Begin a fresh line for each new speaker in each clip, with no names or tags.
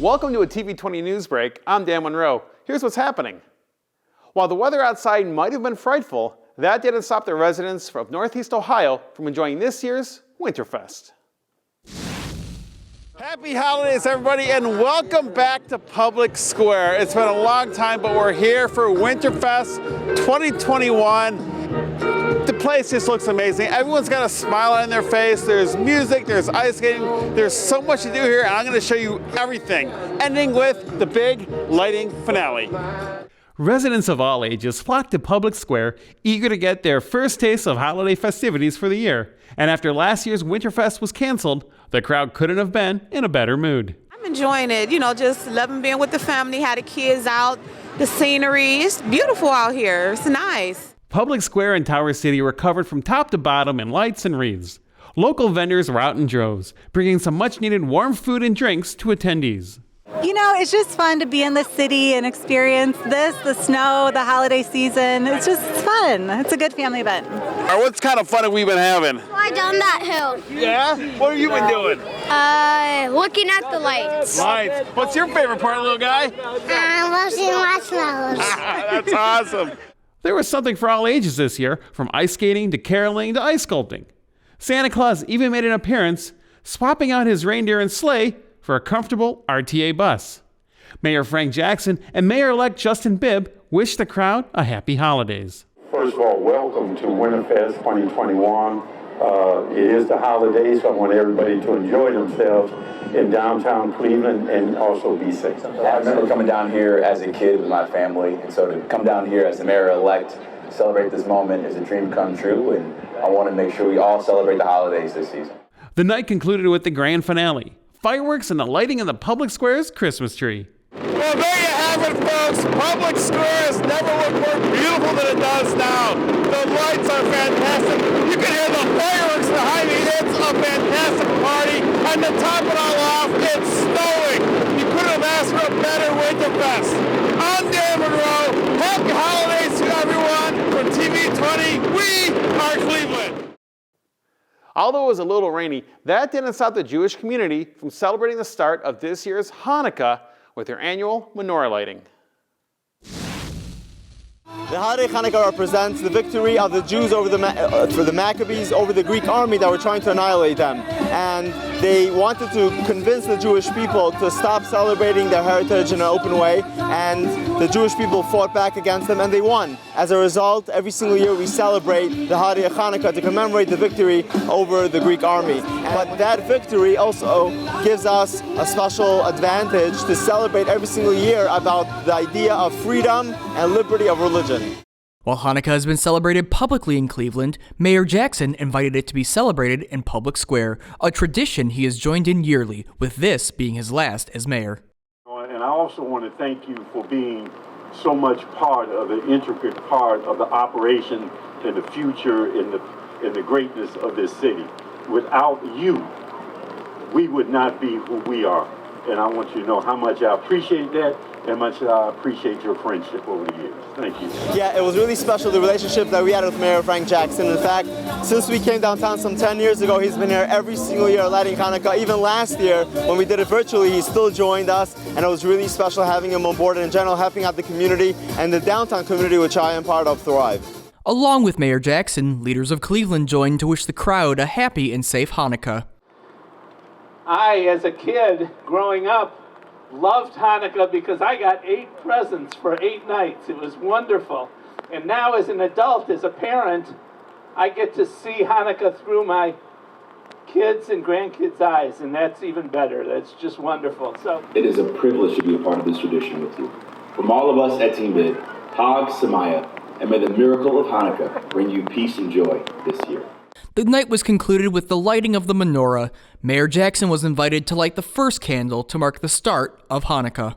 Welcome to a TV20 news break. I'm Dan Monroe. Here's what's happening. While the weather outside might have been frightful, that didn't stop the residents of Northeast Ohio from enjoying this year's Winterfest. Happy holidays, everybody, and welcome back to Public Square. It's been a long time, but we're here for Winterfest 2021. The place just looks amazing. Everyone's got a smile on their face. There's music, there's ice skating, there's so much to do here, and I'm going to show you everything, ending with the big lighting finale. Residents of all ages flocked to Public Square, eager to get their first taste of holiday festivities for the year. And after last year's Winterfest was canceled, the crowd couldn't have been in a better mood.
I'm enjoying it, just loving being with the family, had the kids out, the scenery. It's beautiful out here. It's nice.
Public Square and Tower City were covered from top to bottom in lights and wreaths. Local vendors were out in droves, bringing some much-needed warm food and drinks to attendees.
It's just fun to be in the city and experience this, the snow, the holiday season. It's fun. It's a good family event.
What kind of fun have we been having?
Slide down that hill.
Yeah? What have you been doing?
Looking at the lights.
Lights. What's your favorite part, little guy?
Roasting marshmallows.
That's awesome. There was something for all ages this year, from ice skating to caroling to ice sculpting. Santa Claus even made an appearance, swapping out his reindeer and sleigh for a comfortable RTA bus. Mayor Frank Jackson and Mayor-elect Justin Bibb wished the crowd a happy holidays.
First of all, welcome to Winterfest 2021. It is the holidays, so I want everybody to enjoy themselves in downtown Cleveland and also be safe.
I remember coming down here as a kid with my family, and so to come down here as the mayor-elect, celebrate this moment is a dream come true, and I want to make sure we all celebrate the holidays this season.
The night concluded with the grand finale, fireworks and the lighting of the Public Square's Christmas tree. Well, there you have it, folks. Public Square has never looked more beautiful than it does now. The lights are fantastic. You can hear the fireworks behind me. It's a fantastic party. And to top it all off, it's snowing. You couldn't have asked for a better Winterfest. I'm Dan Monroe. Happy holidays to everyone. For TV20, we are Cleveland. Although it was a little rainy, that didn't stop the Jewish community from celebrating the start of this year's Hanukkah with their annual Menorah Lighting.
The holiday Hanukkah represents the victory of the Jews over the Maccabees over the Greek army that were trying to annihilate them. And they wanted to convince the Jewish people to stop celebrating their heritage in an open way, and the Jewish people fought back against them and they won. As a result, every single year we celebrate the holiday of Hanukkah to commemorate the victory over the Greek army. But that victory also gives us a special advantage to celebrate every single year about the idea of freedom and liberty of religion.
While Hanukkah has been celebrated publicly in Cleveland, Mayor Jackson invited it to be celebrated in Public Square, a tradition he has joined in yearly, with this being his last as mayor.
And I also want to thank you for being so much part of the intricate part of the operation and the future and the greatness of this city. Without you, we would not be who we are. And I want you to know how much I appreciate that and much I appreciate your friendship over the years. Thank you.
Yeah, it was really special, the relationship that we had with Mayor Frank Jackson. In fact, since we came downtown some 10 years ago, he's been here every single year lighting Hanukkah. Even last year, when we did it virtually, he still joined us, and it was really special having him on board and in general helping out the community and the downtown community, which I am part of, thrive.
Along with Mayor Jackson, leaders of Cleveland joined to wish the crowd a happy and safe Hanukkah.
I, as a kid growing up, loved Hanukkah because I got 8 presents for 8 nights. It was wonderful. And now as an adult, as a parent, I get to see Hanukkah through my kids' and grandkids' eyes, and that's even better. That's just wonderful. So
It is a privilege to be a part of this tradition with you. From all of us at Team Bid, Hag Samaya, and may the miracle of Hanukkah bring you peace and joy this year.
The night was concluded with the lighting of the menorah. Mayor Jackson was invited to light the first candle to mark the start of Hanukkah.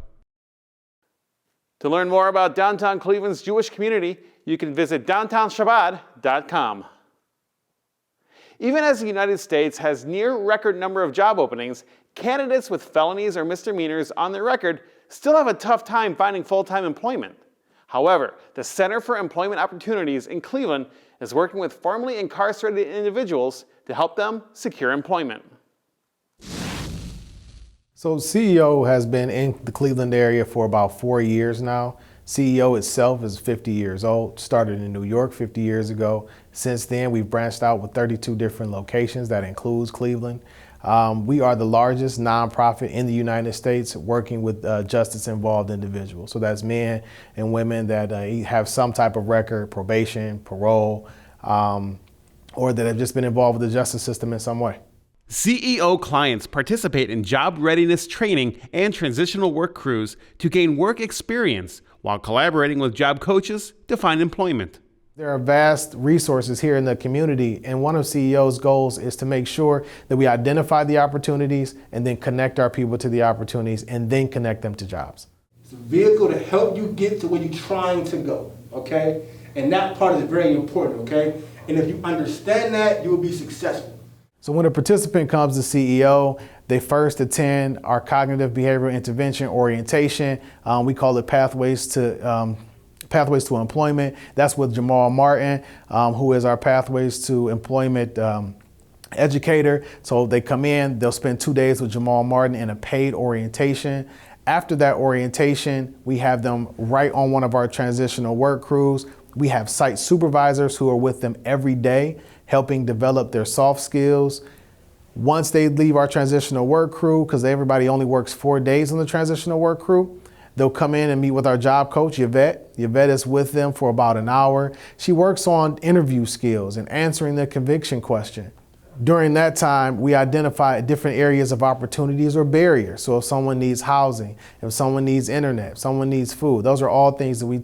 To learn more about downtown Cleveland's Jewish community, you can visit downtownshabbat.com. Even as the United States has near record number of job openings, candidates with felonies or misdemeanors on their record still have a tough time finding full-time employment. However, the Center for Employment Opportunities in Cleveland is working with formerly incarcerated individuals to help them secure employment.
So CEO has been in the Cleveland area for about 4 years now. CEO itself is 50 years old, started in New York 50 years ago. Since then, we've branched out with 32 different locations. That includes Cleveland. We are the largest nonprofit in the United States working with justice-involved individuals. So that's men and women that have some type of record, probation, parole, or that have just been involved with the justice system in some way.
CEO clients participate in job readiness training and transitional work crews to gain work experience while collaborating with job coaches to find employment.
There are vast resources here in the community, and one of CEO's goals is to make sure that we identify the opportunities and then connect our people to the opportunities and then connect them to jobs.
It's a vehicle to help you get to where you're trying to go, okay? And that part is very important, okay? And if you understand that, you will be successful.
So when a participant comes to CEO, they first attend our cognitive behavioral intervention orientation. We call it Pathways to Employment. That's with Jamal Martin, who is our Pathways to Employment educator. So they come in, they'll spend 2 days with Jamal Martin in a paid orientation. After that orientation, we have them right on one of our transitional work crews. We have site supervisors who are with them every day, helping develop their soft skills. Once they leave our transitional work crew, because everybody only works 4 days on the transitional work crew, they'll come in and meet with our job coach, Yvette. Yvette is with them for about an hour. She works on interview skills and answering the conviction question. During that time, we identify different areas of opportunities or barriers. So if someone needs housing, if someone needs internet, if someone needs food, those are all things that we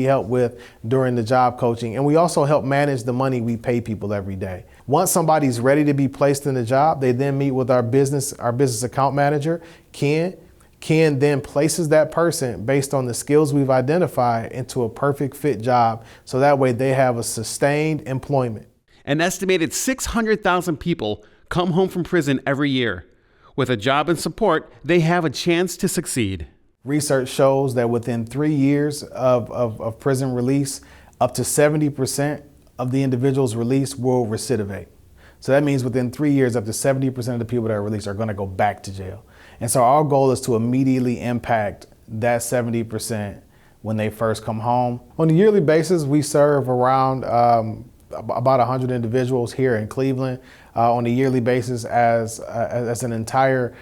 help with during the job coaching. And we also help manage the money we pay people every day. Once somebody's ready to be placed in the job, they then meet with our business account manager, Ken. Ken then places that person based on the skills we've identified into a perfect fit job. So that way they have a sustained employment.
An estimated 600,000 people come home from prison every year. With a job and support, they have a chance to succeed.
Research shows that within 3 years of prison release, up to 70% of the individuals released will recidivate. So that means within 3 years, up to 70% of the people that are released are going to go back to jail. And so our goal is to immediately impact that 70% when they first come home. On a yearly basis, we serve around about 100 individuals here in Cleveland on a yearly basis as an entire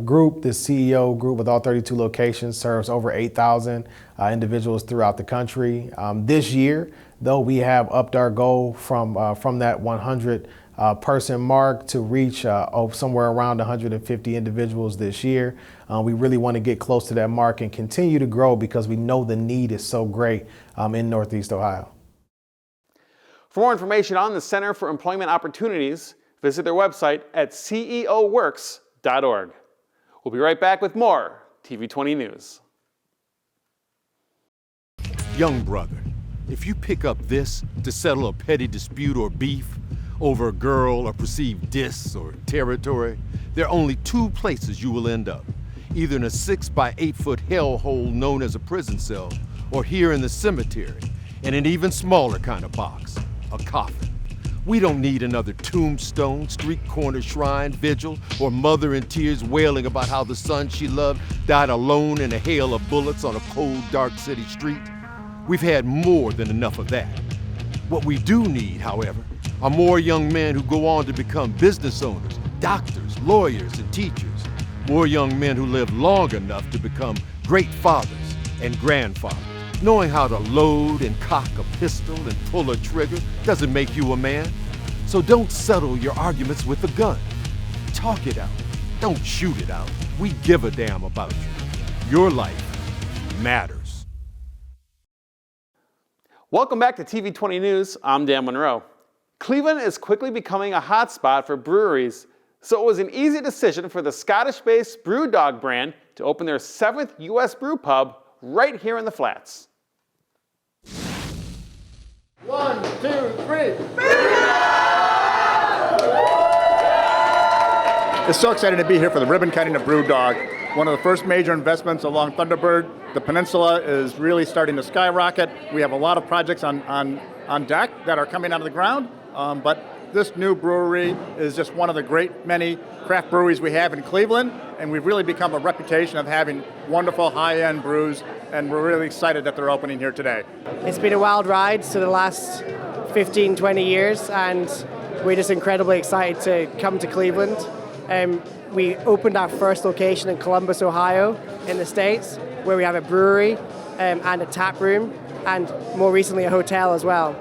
group. The CEO group with all 32 locations serves over 8,000 individuals throughout the country. This year, though, we have upped our goal from that 100 person mark to reach somewhere around 150 individuals this year. We really want to get close to that mark and continue to grow because we know the need is so great in Northeast Ohio.
For more information on the Center for Employment Opportunities, visit their website at ceoworks.org. We'll be right back with more TV20 News.
Young brother, if you pick up this to settle a petty dispute or beef over a girl or perceived diss or territory, there are only two places you will end up. Either in a 6 by 8 foot hellhole known as a prison cell, or here in the cemetery, in an even smaller kind of box, a coffin. We don't need another tombstone, street corner shrine, vigil, or mother in tears wailing about how the son she loved died alone in a hail of bullets on a cold, dark city street. We've had more than enough of that. What we do need, however, are more young men who go on to become business owners, doctors, lawyers, and teachers. More young men who live long enough to become great fathers and grandfathers. Knowing how to load and cock a pistol and pull a trigger doesn't make you a man. So don't settle your arguments with a gun. Talk it out. Don't shoot it out. We give a damn about you. Your life matters.
Welcome back to TV20 News. I'm Dan Monroe. Cleveland is quickly becoming a hotspot for breweries, so it was an easy decision for the Scottish-based BrewDog brand to open their 7th U.S. brew pub right here in the Flats.
1, 2, 3. It's so exciting to be here for the ribbon cutting of BrewDog. One of the first major investments along Thunderbird. The peninsula is really starting to skyrocket. We have a lot of projects on deck that are coming out of the ground, but This new brewery is just one of the great many craft breweries we have in Cleveland, and we've really become a reputation of having wonderful high-end brews, and we're really excited that they're opening here today.
It's been a wild ride for the last 15, 20 years, and we're just incredibly excited to come to Cleveland. We opened our first location in Columbus, Ohio, in the States, where we have a brewery and a tap room, and more recently a hotel as well.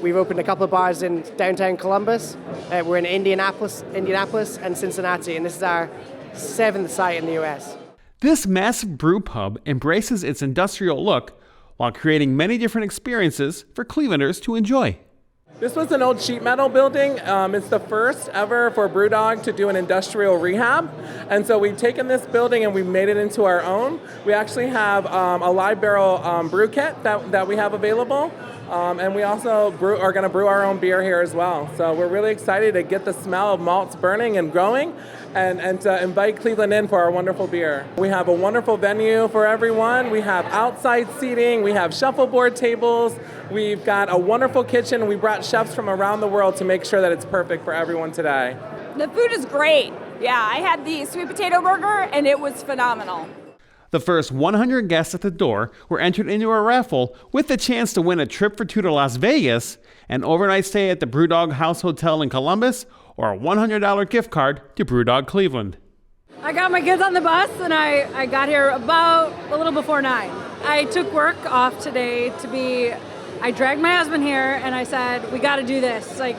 We've opened a couple of bars in downtown Columbus. We're in Indianapolis and Cincinnati, and this is our 7th site in the U.S.
This massive brew pub embraces its industrial look while creating many different experiences for Clevelanders to enjoy.
This was an old sheet metal building. It's the first ever for BrewDog to do an industrial rehab. And so we've taken this building and we've made it into our own. We actually have a live barrel brew kit that we have available. And we also are going to brew our own beer here as well. So we're really excited to get the smell of malts burning and growing and to invite Cleveland in for our wonderful beer. We have a wonderful venue for everyone. We have outside seating. We have shuffleboard tables. We've got a wonderful kitchen. We brought chefs from around the world to make sure that it's perfect for everyone today.
The food is great. Yeah, I had the sweet potato burger and it was phenomenal.
The first 100 guests at the door were entered into a raffle with the chance to win a trip for two to Las Vegas, an overnight stay at the BrewDog House Hotel in Columbus, or a $100 gift card to BrewDog Cleveland.
I got my kids on the bus and I got here about a little before 9. I took work off today I dragged my husband here and I said, we got to do this. Like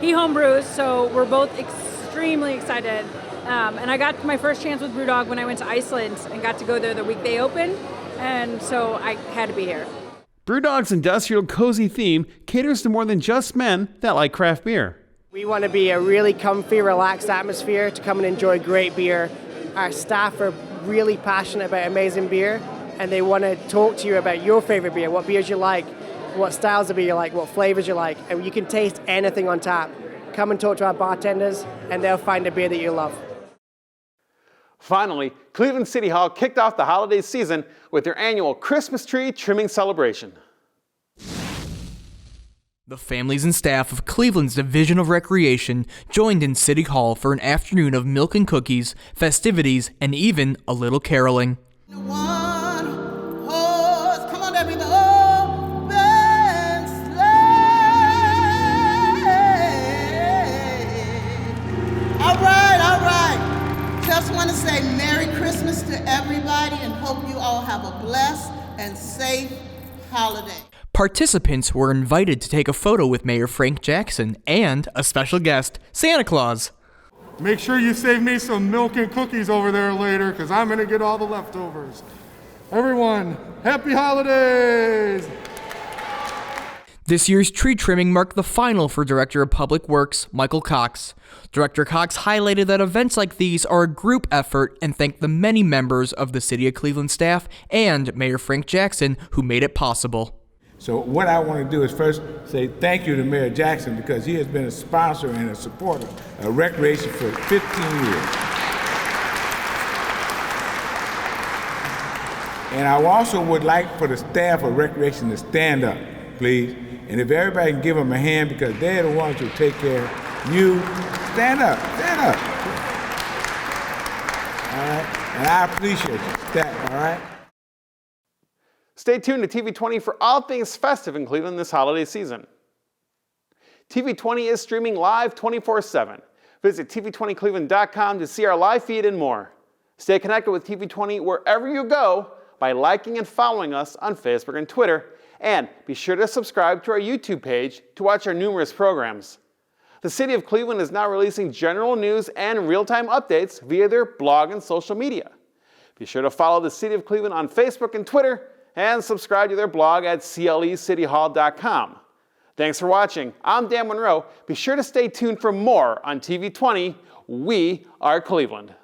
he home brews, so we're both extremely excited. And I got my first chance with BrewDog when I went to Iceland and got to go there the week they opened, and so I had to be here.
BrewDog's industrial cozy theme caters to more than just men that like craft beer.
We want to be a really comfy, relaxed atmosphere to come and enjoy great beer. Our staff are really passionate about amazing beer, and they want to talk to you about your favorite beer, what beers you like, what styles of beer you like, what flavors you like, and you can taste anything on tap. Come and talk to our bartenders, and they'll find a beer that you love.
Finally, Cleveland City Hall kicked off the holiday season with their annual Christmas tree trimming celebration.
The families and staff of Cleveland's Division of Recreation joined in City Hall for an afternoon of milk and cookies, festivities, and even a little caroling.
Just want to say Merry Christmas to everybody and hope you all have a blessed and safe holiday.
Participants were invited to take a photo with Mayor Frank Jackson and a special guest, Santa Claus.
Make sure you save me some milk and cookies over there later, because I'm going to get all the leftovers. Everyone, happy holidays!
This year's tree trimming marked the final for Director of Public Works, Michael Cox. Director Cox highlighted that events like these are a group effort and thanked the many members of the City of Cleveland staff and Mayor Frank Jackson who made it possible.
So what I want to do is first say thank you to Mayor Jackson because he has been a sponsor and a supporter of recreation for 15 years. And I also would like for the staff of recreation to stand up, please. And if everybody can give them a hand because they're the ones who take care of you, stand up, stand up. All right? And I appreciate you, staff, all right?
Stay tuned to TV20 for all things festive in Cleveland this holiday season. TV20 is streaming live 24/7. Visit TV20Cleveland.com to see our live feed and more. Stay connected with TV20 wherever you go by liking and following us on Facebook and Twitter. And be sure to subscribe to our YouTube page to watch our numerous programs. The City of Cleveland is now releasing general news and real-time updates via their blog and social media. Be sure to follow the City of Cleveland on Facebook and Twitter and subscribe to their blog at clecityhall.com. Thanks for watching. I'm Dan Monroe. Be sure to stay tuned for more on TV20. We are Cleveland.